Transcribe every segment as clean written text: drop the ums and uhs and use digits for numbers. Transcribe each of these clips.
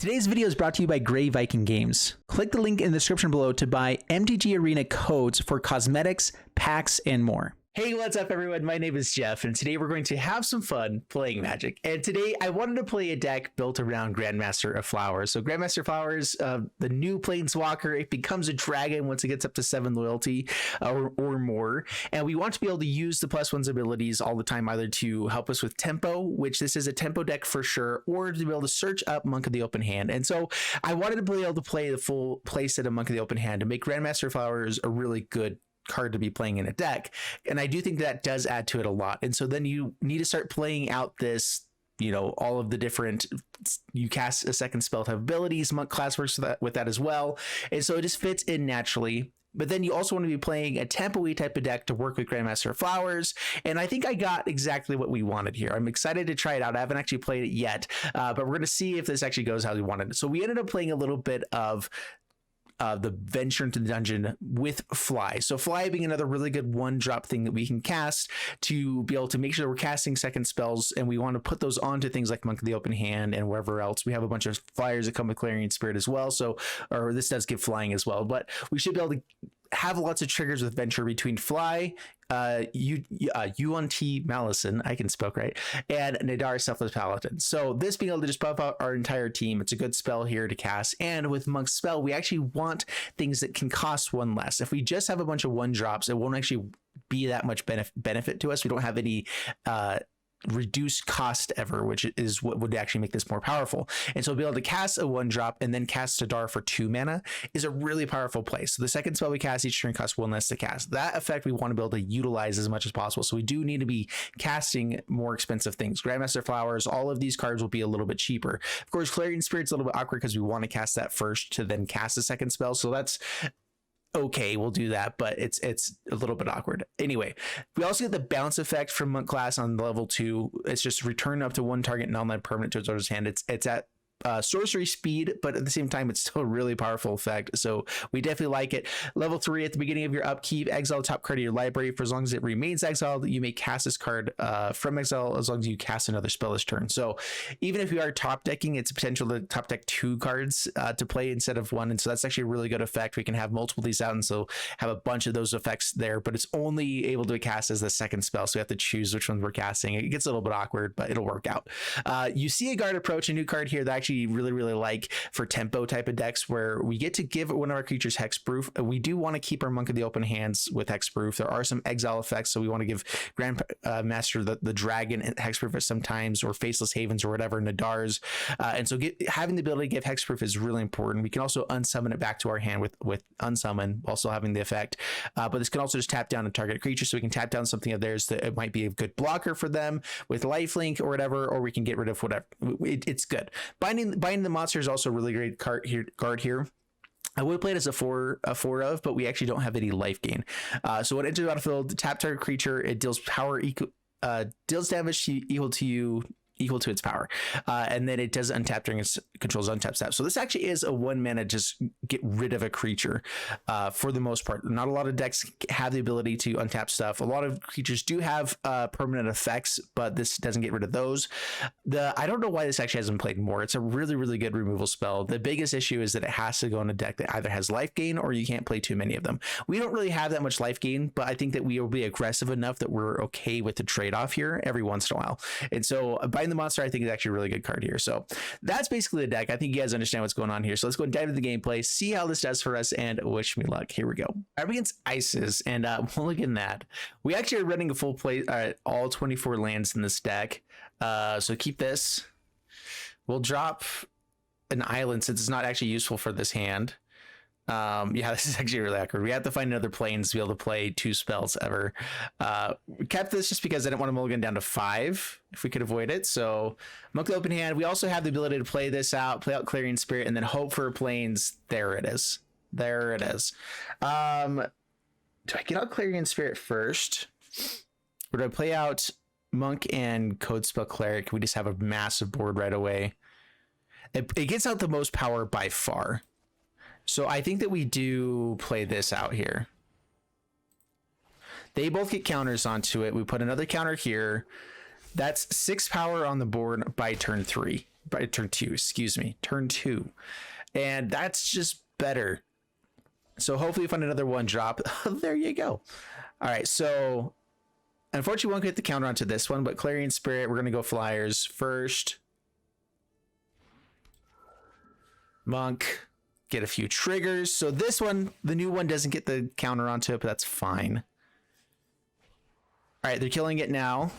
Today's video is brought to you by Grey Viking Games. Click the link in the description below to buy MTG Arena codes for cosmetics, packs, and more. Hey, what's up everyone? My name is Jeff, and today we're going to have some fun playing Magic. And today I wanted to play a deck built around Grandmaster of Flowers. So Grandmaster of Flowers, the new Planeswalker, it becomes a dragon once it gets up to 7 loyalty or more. And we want to be able to use the +1's abilities all the time, either to help us with tempo, which this is a tempo deck for sure, or to be able to search up Monk of the Open Hand. And so I wanted to be able to play the full playset of Monk of the Open Hand to make Grandmaster of Flowers a really good card to be playing in a deck, and I do think that does add to it a lot. And so then you need to start playing out this, you know, all of the different, you cast a second spell type abilities. Monk class works with that as well, and so it just fits in naturally. But then you also want to be playing a tempo-y type of deck to work with Grandmaster of Flowers, and I think I got exactly what we wanted here. I'm excited to try it out. I haven't actually played it yet, but we're going to see if this actually goes how we wanted. So we ended up playing a little bit of the venture into the dungeon with Fly. So Fly being another really good 1-drop thing that we can cast to be able to make sure we're casting second spells, and we want to put those onto things like Monk of the Open Hand and wherever else. We have a bunch of flyers that come with Clarion Spirit as well, so, or this does give flying as well, but we should be able to have lots of triggers with venture between Fly, Yuan-Ti Malison, I can spell right, and Nadaar Selfless Paladin. So this being able to just buff out our entire team, it's a good spell here to cast. And with Monk's spell, we actually want things that can cost 1 less. If we just have a bunch of 1-drops, it won't actually be that much benefit to us. We don't have any reduced cost ever, which is what would actually make this more powerful. And so be able to cast a 1-drop and then cast Nadaar for 2 mana is a really powerful play. So the second spell we cast each turn costs 1 less to cast. That effect we want to be able to utilize as much as possible. So we do need to be casting more expensive things. Grandmaster Flowers, all of these cards will be a little bit cheaper. Of course, Clarion Spirit's a little bit awkward because we want to cast that first to then cast a second spell. So that's okay, we'll do that, but it's a little bit awkward. Anyway, we also get the bounce effect from Monk class on level 2. It's just return up to 1 target non-land permanent to its owner's hand. It's at sorcery speed, but at the same time it's still a really powerful effect, so we definitely like it. Level 3, at the beginning of your upkeep, exile the top card of your library. For as long as it remains exiled, you may cast this card from exile as long as you cast another spell this turn. So even if you are top decking, it's potential to top deck 2 cards to play instead of 1, and so that's actually a really good effect. We can have multiple of these out, and so have a bunch of those effects there, but it's only able to cast as the second spell, so we have to choose which ones we're casting. It gets a little bit awkward, but it'll work out. You see a guard approach, a new card here that actually really like for tempo type of decks, where we get to give one of our creatures hexproof. We do want to keep our Monk of the Open Hands with hexproof. There are some exile effects, so we want to give Grandmaster the dragon hexproof at sometimes, or Faceless Havens or whatever, Nadaars, and so having the ability to give hexproof is really important. We can also unsummon it back to our hand with Unsummon, also having the effect, but this can also just tap down a target creature, so we can tap down something of theirs that it might be a good blocker for them with lifelink or whatever, or we can get rid of whatever. It's good. Binding the monster is also a really great card here. I would play it as a 4 of, but we actually don't have any life gain. So when it enters the battlefield, tap target creature, it deals deals damage equal to its power, and then it does untap during its controls untap step. So this actually is a 1 mana just get rid of a creature for the most part. Not a lot of decks have the ability to untap stuff. A lot of creatures do have permanent effects, but this doesn't get rid of those. I don't know why this actually hasn't played more. It's a really good removal spell. The biggest issue is that it has to go in a deck that either has life gain or you can't play too many of them. We don't really have that much life gain, but I think that we will be aggressive enough that we're okay with the trade-off here every once in a while. And so by the monster, I think, is actually a really good card here. So that's basically the deck. I think you guys understand what's going on here. So let's go and dive into the gameplay, see how this does for us, and wish me luck. Here we go. I'm against Isis, and we'll look at that. We actually are running a full play, all 24 lands in this deck. So keep this. We'll drop an island since it's not actually useful for this hand. Yeah, this is actually really awkward. We have to find another planes to be able to play 2 spells ever. We kept this just because I didn't want to mulligan down to 5 if we could avoid it. So Monk of the Open Hand. We also have the ability to play this out, play out Clarion Spirit, and then hope for planes. There it is. There it is. Do I get out Clarion Spirit first, or do I play out Monk and Codespell Cleric? We just have a massive board right away. It gets out the most power by far. So I think that we do play this out here. They both get counters onto it. We put another counter here. That's 6 power on the board by turn 3. by turn 2, excuse me, turn 2. And that's just better. So hopefully we find another 1-drop. There you go. All right, so unfortunately we won't get the counter onto this one, but Clarion Spirit, we're going to go flyers first. Monk, get a few triggers. So this one, the new one, doesn't get the counter onto it, but that's fine. All right, they're killing it now.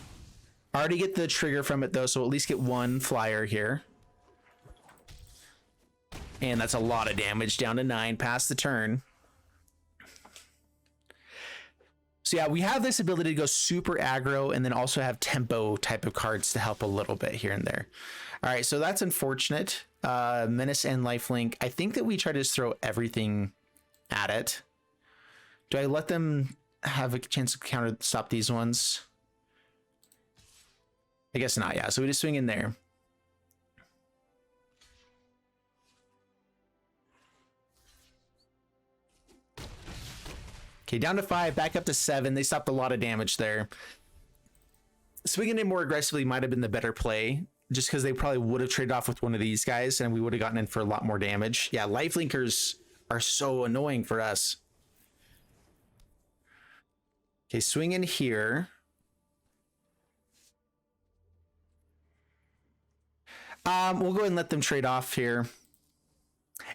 Already get the trigger from it though, so at least get 1 flyer here. And that's a lot of damage, down to 9 past the turn. So yeah, we have this ability to go super aggro and then also have tempo type of cards to help a little bit here and there. All right, so that's unfortunate. Menace and Lifelink. I think that we try to just throw everything at it. Do I let them have a chance to counter stop these ones? I guess not, yeah. So we just swing in there. Okay, down to 5, back up to 7. They stopped a lot of damage there. Swinging in more aggressively might have been the better play, just because they probably would have traded off with one of these guys and we would have gotten in for a lot more damage. Yeah, lifelinkers are so annoying for us. Okay, swing in here. We'll go ahead and let them trade off here.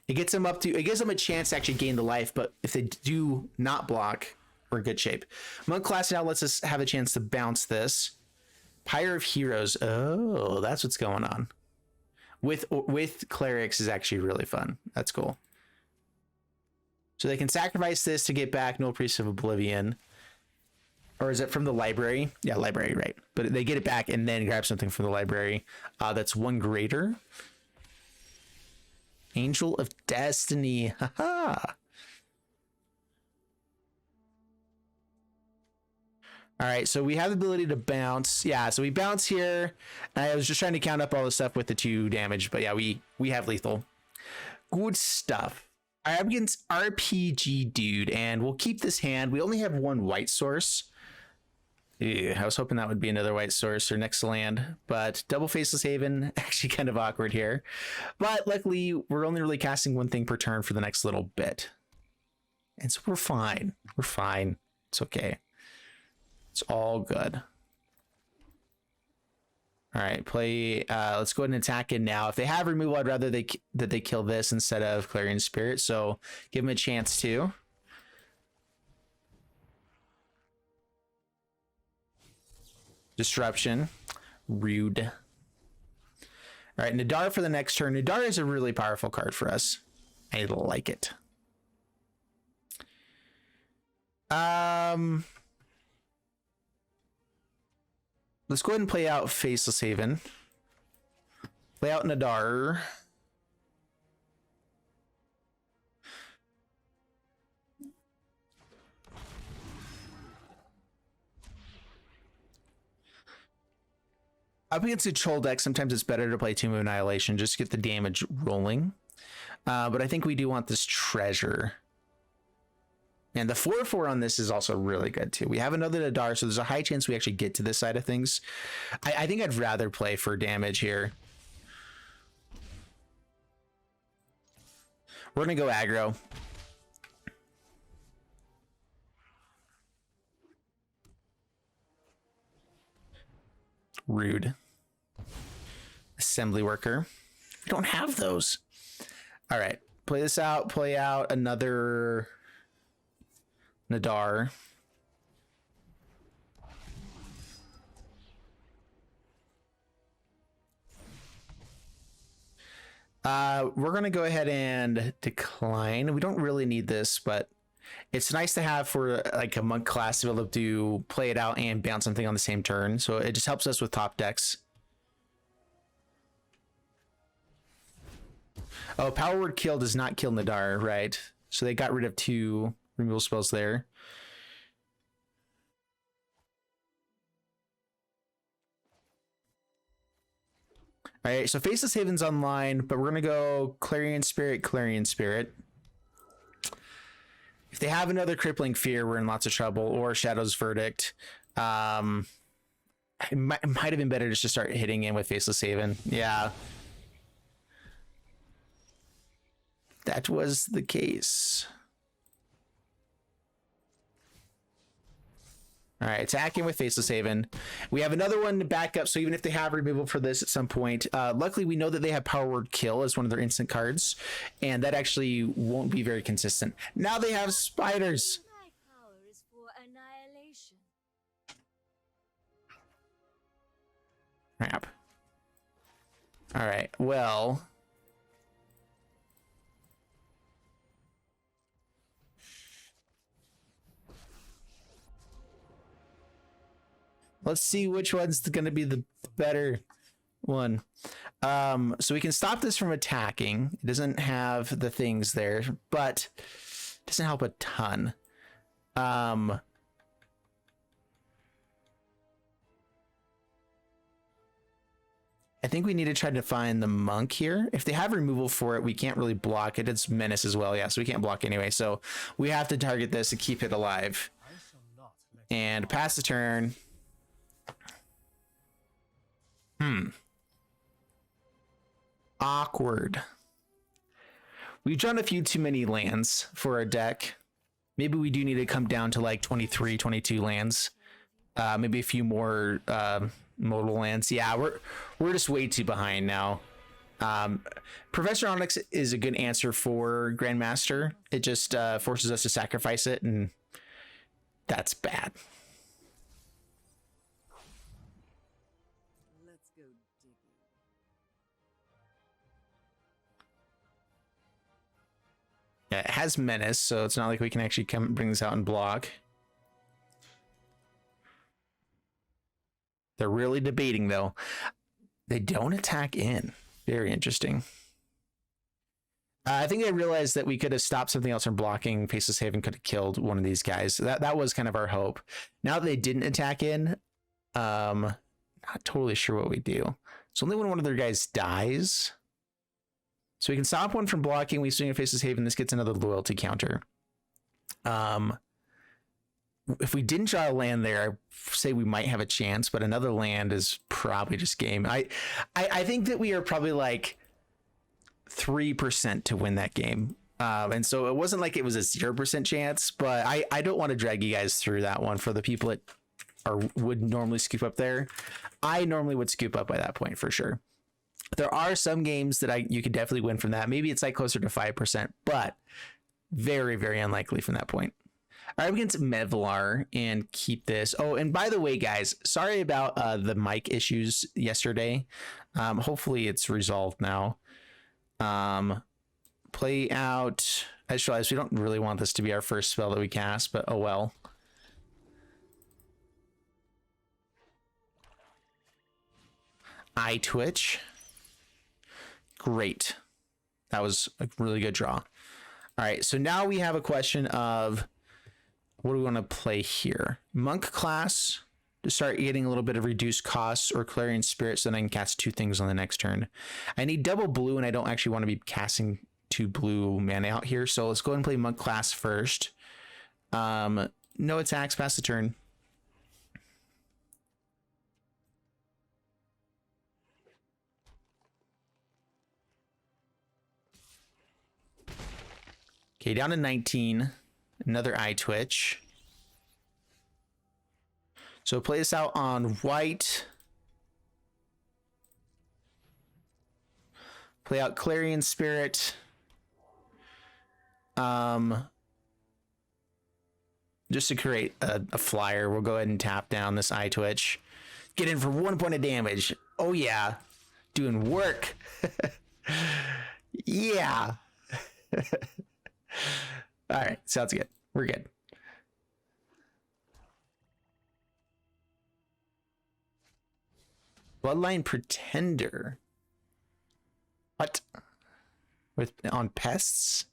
It gets them up to, it gives them a chance to actually gain the life, but if they do not block, we're in good shape. Monk class now lets us have a chance to bounce this. Pyre of Heroes. Oh, that's what's going on. With clerics is actually really fun. That's cool. So they can sacrifice this to get back Null Priest of Oblivion. Or is it from the library? Yeah, library, right. But they get it back and then grab something from the library. That's 1 greater. Angel of Destiny. Haha. All right, so we have the ability to bounce. Yeah, so we bounce here. I was just trying to count up all the stuff with the 2 damage, but yeah, we have lethal. Good stuff. All right, I'm against RPG Dude, and we'll keep this hand. We only have 1 white source. Ew, I was hoping that would be another white source or next land, but double Faceless Haven, actually kind of awkward here. But luckily, we're only really casting 1 thing per turn for the next little bit. And so we're fine. We're fine. It's okay. It's all good. All right, play. Let's go ahead and attack it now. If they have removal, I'd rather that they kill this instead of Clarion Spirit, so give them a chance to. Disruption. Rude. All right, Nadaar for the next turn. Nadaar is a really powerful card for us. I like it. Let's go ahead and play out Faceless Haven. Play out Nadaar. Up against a troll deck, sometimes it's better to play Tomb of Annihilation, just to get the damage rolling. But I think we do want this treasure. And the 4/4 on this is also really good too. We have another Nadaar, so there's a high chance we actually get to this side of things. I think I'd rather play for damage here. We're gonna go aggro. Rude. Assembly worker. We don't have those. All right, play this out. Play out another Nadaar. We're gonna go ahead and decline. We don't really need this, but it's nice to have for like a monk class to be able to play it out and bounce something on the same turn. So it just helps us with top decks. Oh, Power Word Kill does not kill Nadaar, right? So they got rid of 2 removal spells there. All right, so Faceless Haven's online, but we're gonna go Clarion Spirit, Clarion Spirit. If they have another Crippling Fear, we're in lots of trouble, or Shadow's Verdict. It might have been better just to start hitting in with Faceless Haven. Yeah. that was the case. All right, attacking with Faceless Haven. We have another one to back up, so even if they have removal for this at some point, luckily we know that they have Power Word Kill as one of their instant cards, and that actually won't be very consistent. Now they have spiders. My power is for annihilation. Crap. All right, well... let's see which one's going to be the better one. So we can stop this from attacking. It doesn't have the things there, but it doesn't help a ton. I think we need to try to find the monk here. If they have removal for it, we can't really block it. It's menace as well. Yeah, so we can't block anyway. So we have to target this to keep it alive. And pass the turn. Awkward. We've drawn a few too many lands for our deck. Maybe we do need to come down to like 23, 22 lands. Maybe a few more modal lands. Yeah, we're just way too behind now. Professor Onyx is a good answer for Grandmaster. It just forces us to sacrifice it, and that's bad. Yeah, it has menace, so it's not like we can actually come bring this out and block. They're really debating, though. They don't attack in. Very interesting. I think they realized that we could have stopped something else from blocking. Faceless Haven could have killed one of these guys. That was kind of our hope. Now that they didn't attack in, not totally sure what we do. So only when one of their guys dies. So we can stop one from blocking. We swing a Faceless Haven. This gets another loyalty counter. If we didn't draw a land there, I say we might have a chance, but another land is probably just game. I think that we are probably like 3% to win that game. And so it wasn't like it was a 0% chance, but I don't want to drag you guys through that one for the people that would normally scoop up there. I normally would scoop up by that point for sure. There are some games that you could definitely win from that. Maybe it's like closer to 5%, but very, very unlikely from that point. All right, we can Mevlar and keep this. Oh, and by the way, guys, sorry about the mic issues yesterday. Hopefully it's resolved now. Play out. I just realized we don't really want this to be our first spell that we cast, but oh well. Eye Twitch. Great. That was a really good draw. All right, so now we have a question of what do we want to play here? Monk class to start getting a little bit of reduced costs, or Clarion Spirit so then I can cast 2 things on the next turn. I need double blue, and I don't actually want to be casting 2 blue mana out here, so let's go ahead and play Monk class first. No attacks, pass the turn. Okay, down to 19. Another Eye Twitch. So play this out on white. Play out Clarion Spirit. Just to create a flyer, we'll go ahead and tap down this Eye Twitch. Get in for 1 point of damage. Oh yeah. Doing work. Yeah. All right, sounds good. We're good. Bloodline Pretender. What? On pests?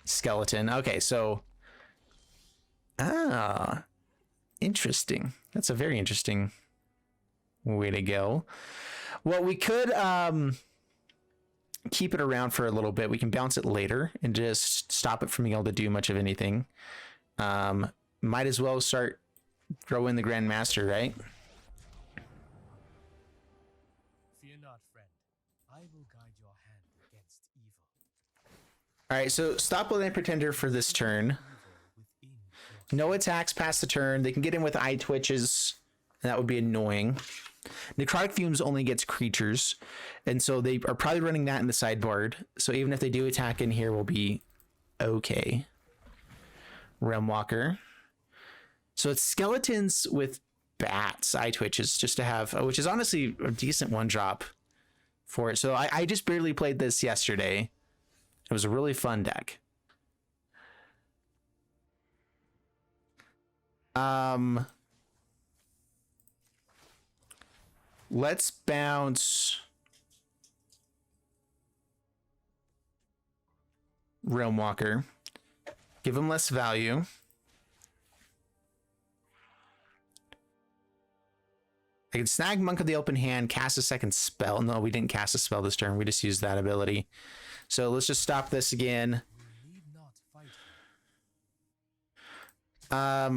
Skeleton. Okay, so interesting. That's a very interesting way to go. Well, we could keep it around for a little bit. We can bounce it later and just stop it from being able to do much of anything. Might as well start throwing the Grandmaster, right? Fear not, friend. I will guide your hand against evil. All right, so stop with a pretender for this turn. No attacks past the turn. They can get in with eye twitches, and that would be annoying. Necrotic Fumes only gets creatures, and so they are probably running that in the sideboard. So even if they do attack in here, we'll be okay. Realm Walker. So it's skeletons with bats, eye twitches, just to have, which is honestly a decent one drop for it. So I just barely played this yesterday. It was a really fun deck. Let's bounce Realm Walker. Give him less value. I can snag Monk of the Open Hand, cast a second spell. No, we didn't cast a spell this turn. We just used that ability. So let's just stop this again. Do I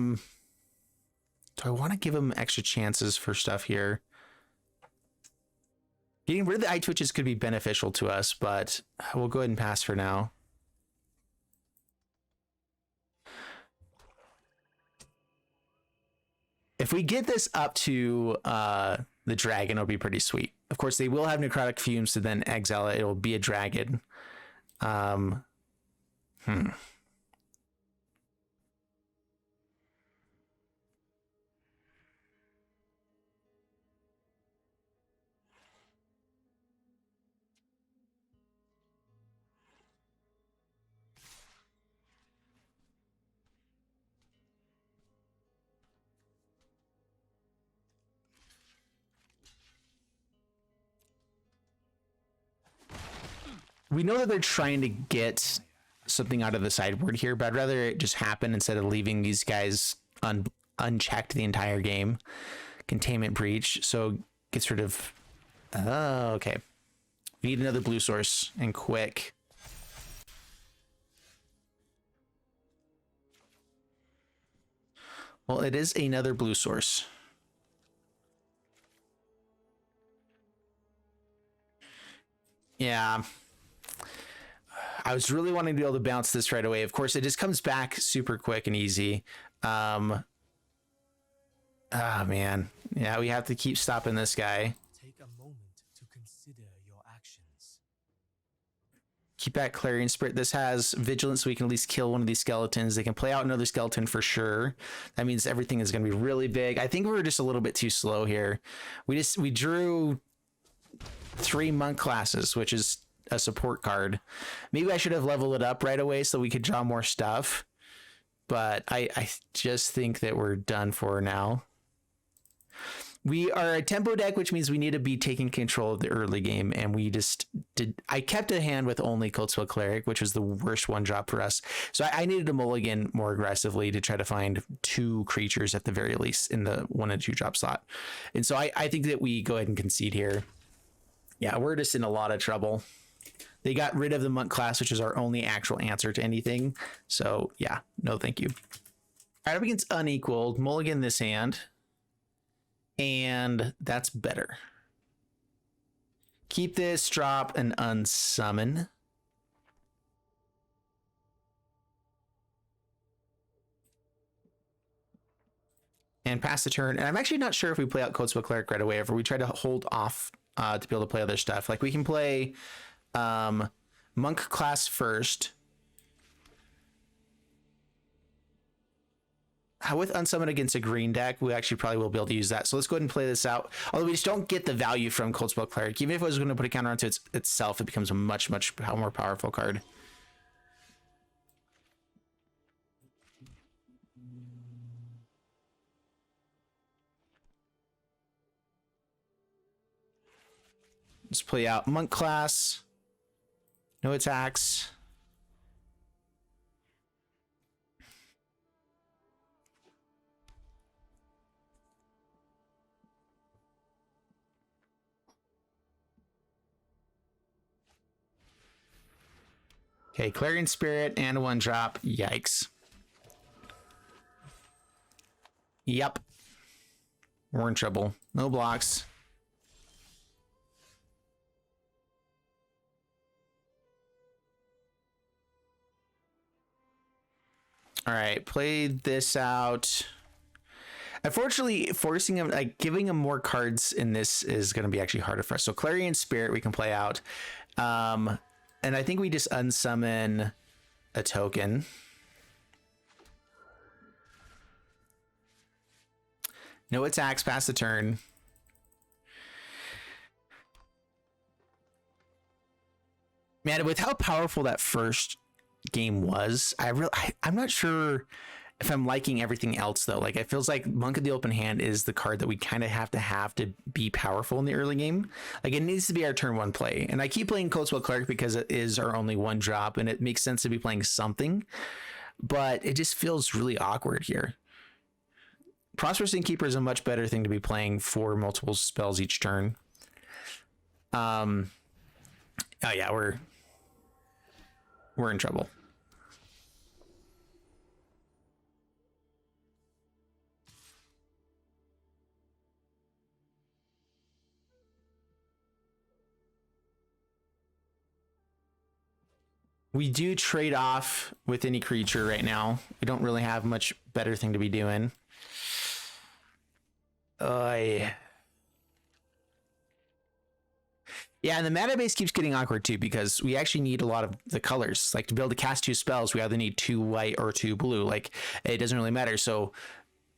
want to give him extra chances for stuff here? Getting rid of the eye twitches could be beneficial to us, but we'll go ahead and pass for now. If we get this up to the dragon, it'll be pretty sweet. Of course, they will have necrotic fumes to then exile it. It'll be a dragon. We know that they're trying to get something out of the sideboard here, but I'd rather it just happen instead of leaving these guys unchecked the entire game. Containment Breach, so gets rid of... Oh, okay. We need another blue source, and quick. Well, it is another blue source. Yeah. I was really wanting to be able to bounce this right away. Of course, it just comes back super quick and easy. Ah, man. Yeah, we have to keep stopping this guy. Take a moment to consider your actions. Keep that Clarion Spirit. This has vigilance, so we can at least kill one of these skeletons. They can play out another skeleton for sure. That means everything is going to be really big. I think we were just a little bit too slow here. We drew 3 monk classes, which is a support card. Maybe I should have leveled it up right away so we could draw more stuff, but I just think that we're done for now. We are a tempo deck, which means we need to be taking control of the early game, and we just did. I kept a hand with only Codespell Cleric, which was the worst one drop for us, so I needed to mulligan more aggressively to try to find 2 creatures at the very least in the 1 and 2 drop slot. And so I think that we go ahead and concede here. Yeah, we're just in a lot of trouble. They got rid of the monk class, which is our only actual answer to anything. So yeah, no thank you. All right, up against Unequaled, mulligan this hand. And that's better. Keep this, drop, and unsummon. And pass the turn. And I'm actually not sure if we play out Codespell Cleric right away, or if we try to hold off to be able to play other stuff. Like we can play monk class first. With Unsummon against a green deck, we actually probably will be able to use that. So let's go ahead and play this out. Although we just don't get the value from Codespell Cleric. Even if I was going to put a counter onto itself, it becomes a much more powerful card. Let's play out monk class. No attacks. Okay, Clarion Spirit and 1 drop. Yikes. Yep. We're in trouble. No blocks. All right, play this out. Unfortunately, forcing him, like giving him more cards in this is going to be actually harder for us. So Clarion Spirit we can play out. And I think we just unsummon a token. No attacks past the turn. Man, with how powerful that first game was, I'm not sure if I'm liking everything else though. Like it feels like Monk of the Open Hand is the card that we kind of have to be powerful in the early game. Like it needs to be our turn one play. And I keep playing Codespell Cleric because it is our only one drop and it makes sense to be playing something, but it just feels really awkward here. Prosperous Innkeeper is a much better thing to be playing for multiple spells each turn. Oh yeah, we're in trouble. We do trade off with any creature right now. We don't really have much better thing to be doing. Yeah, and the mana base keeps getting awkward too because we actually need a lot of the colors. Like to be able to cast 2 spells, we either need 2 white or 2 blue. Like it doesn't really matter. So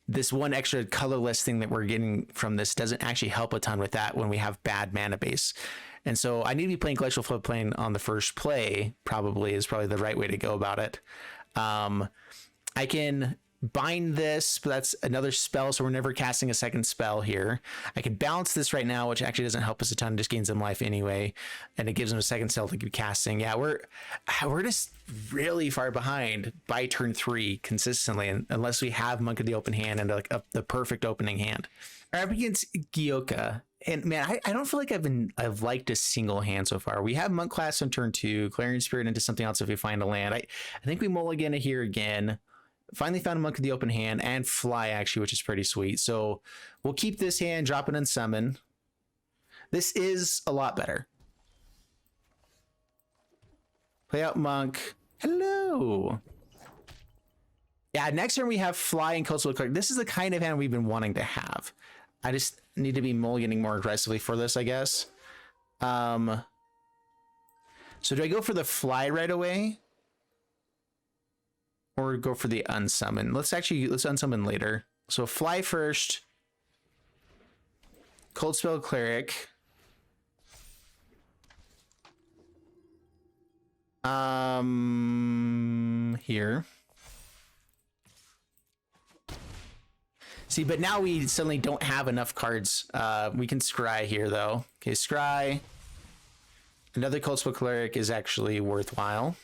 this one extra colorless thing that we're getting from this doesn't actually help a ton with that when we have bad mana base. And so I need to be playing Glacial Floodplain on the first play, probably the right way to go about it. I can bind this, but that's another spell, so we're never casting a second spell here. I can balance this right now, which actually doesn't help us a ton, just gains them life anyway, and it gives them a second spell to keep casting. Yeah, we're just really far behind by turn 3 consistently, unless we have Monk of the Open Hand and like the perfect opening hand. All right, up against Gyoka. And man, I don't feel like I've liked a single hand so far. We have Monk class on turn 2, Clarion Spirit into something else if we find a land. I think we mulligan it here again. Finally found a Monk of the Open Hand and Fly actually, which is pretty sweet. So we'll keep this hand, drop it and summon. This is a lot better. Play out Monk. Hello. Yeah, next turn we have Fly and Codespell Cleric. This is the kind of hand we've been wanting to have. I just need to be mulliganing more aggressively for this, I guess. So do I go for the Fly right away? Or go for the Unsummon? Let's Unsummon later. So Fly first. Codespell Cleric. Here. See, but now we suddenly don't have enough cards. We can scry here though. Okay, scry. Another Codespell Cleric is actually worthwhile.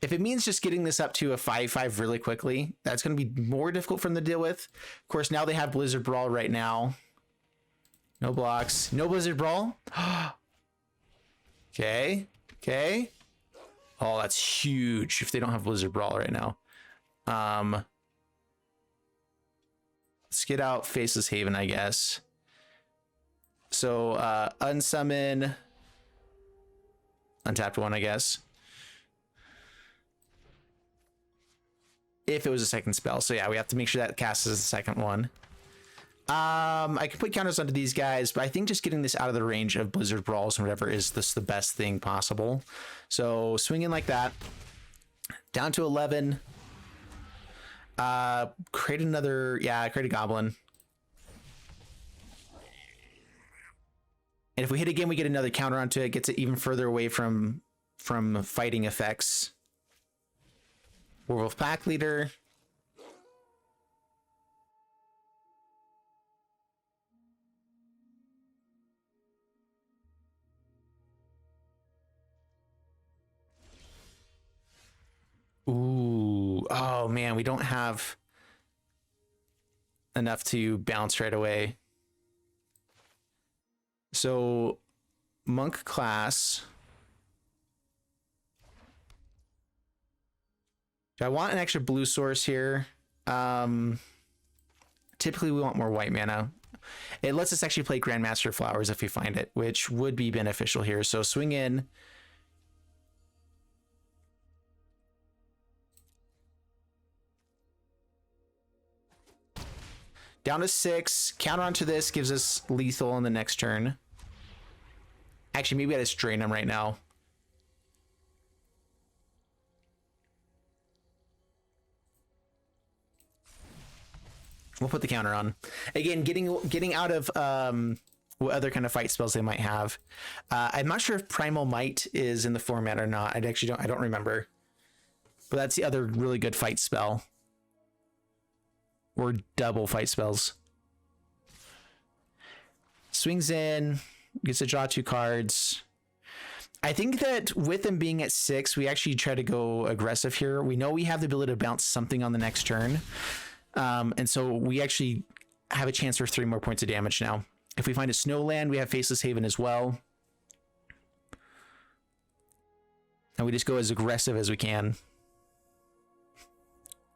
If it means just getting this up to a 5/5 really quickly, that's going to be more difficult for them to deal with. Of course, now they have Blizzard Brawl right now. No blocks. No Blizzard Brawl. Okay. Okay. Oh, that's huge if they don't have Blizzard Brawl right now. Let's get out Faceless Haven, I guess. So, Unsummon. Untapped one, I guess. If it was a second spell. So yeah, we have to make sure that casts as the second one. I can put counters onto these guys, but I think just getting this out of the range of Blizzard Brawls and whatever is the best thing possible. So swing in like that. Down to 11. Create a goblin. And if we hit again, we get another counter onto it. Gets it even further away from fighting effects. Werewolf Pack Leader. Ooh, oh man, we don't have enough to bounce right away. So, Monk class. I want an extra blue source here. Typically we want more white mana. It lets us actually play Grandmaster Flowers if we find it, which would be beneficial here. So swing in. Down to 6. Counter onto this gives us lethal on the next turn. Actually, maybe I just drain him right now. We'll put the counter on. Again, getting out of what other kind of fight spells they might have. I'm not sure if Primal Might is in the format or not. I don't remember. But that's the other really good fight spell. Or double fight spells. Swings in, gets to draw 2 cards. I think that with them being at 6, we actually try to go aggressive here. We know we have the ability to bounce something on the next turn. And so we actually have a chance for 3 more points of damage now. If we find a snowland, we have Faceless Haven as well. And we just go as aggressive as we can.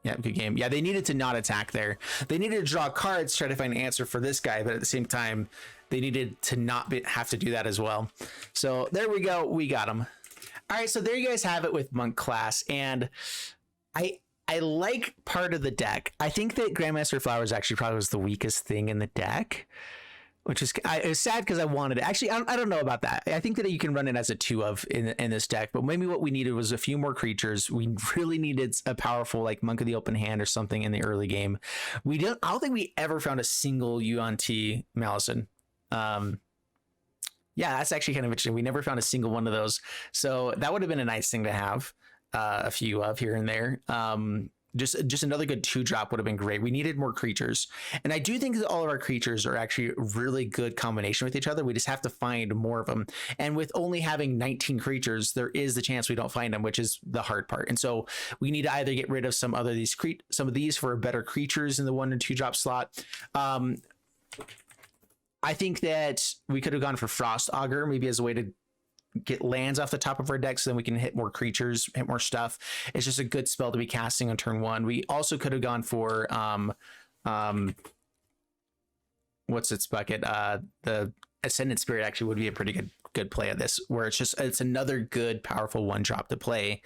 Yeah, good game. Yeah, they needed to not attack there. They needed to draw cards to try to find an answer for this guy, but at the same time, they needed to not have to do that as well. So there we go. We got him. All right, so there you guys have it with Monk class. And I like part of the deck. I think that Grandmaster Flowers actually probably was the weakest thing in the deck, which is it was sad because I wanted it. Actually, I don't know about that. I think that you can run it as a 2 of in this deck, but maybe what we needed was a few more creatures. We really needed a powerful like Monk of the Open Hand or something in the early game. I don't think we ever found a single Yuan-Ti Malison. Yeah, that's actually kind of interesting. We never found a single one of those, so that would have been a nice thing to have. A few of here and there. Just another good 2-drop would have been great. We needed more creatures, and I do think that all of our creatures are actually a really good combination with each other. We just have to find more of them, and with only having 19 creatures, there is the chance we don't find them, which is the hard part. And so we need to either get rid of some of these for better creatures in the 1 and 2-drop slot. I think that we could have gone for Frost Augur maybe as a way to get lands off the top of our deck so then we can hit more creatures, hit more stuff. It's just a good spell to be casting on turn 1. We also could have gone for what's its bucket? The Ascendant Spirit actually would be a pretty good play at this, where it's another good powerful 1-drop to play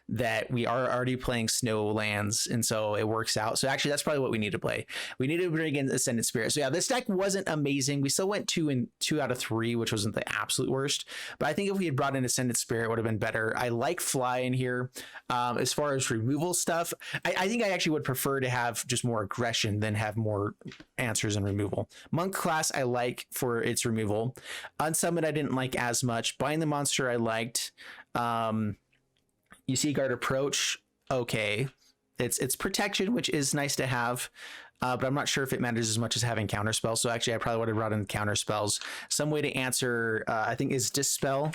that we are already playing snow lands, and so it works out. So actually that's probably what we need to play. We need to bring in Ascendant Spirit. So yeah, this deck wasn't amazing. We still went 2 out of 3, which wasn't the absolute worst, but I think if we had brought in Ascendant Spirit, it would have been better. I like Fly in here. As far as removal stuff, I think I actually would prefer to have just more aggression than have more answers and removal. Monk class I like for its removal. Unsummon I didn't like as much. Bind the Monster I liked. You see guard approach, okay. It's protection, which is nice to have, but I'm not sure if it matters as much as having counter spells. So actually I probably would have brought in counter spells. Some way to answer, I think is Dispel.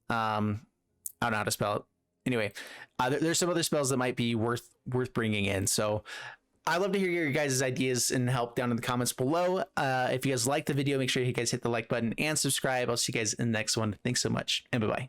I don't know how to spell it. Anyway, there's some other spells that might be worth bringing in. So I'd love to hear your guys' ideas and help down in the comments below. If you guys like the video, make sure you guys hit the like button and subscribe. I'll see you guys in the next one. Thanks so much, and bye-bye.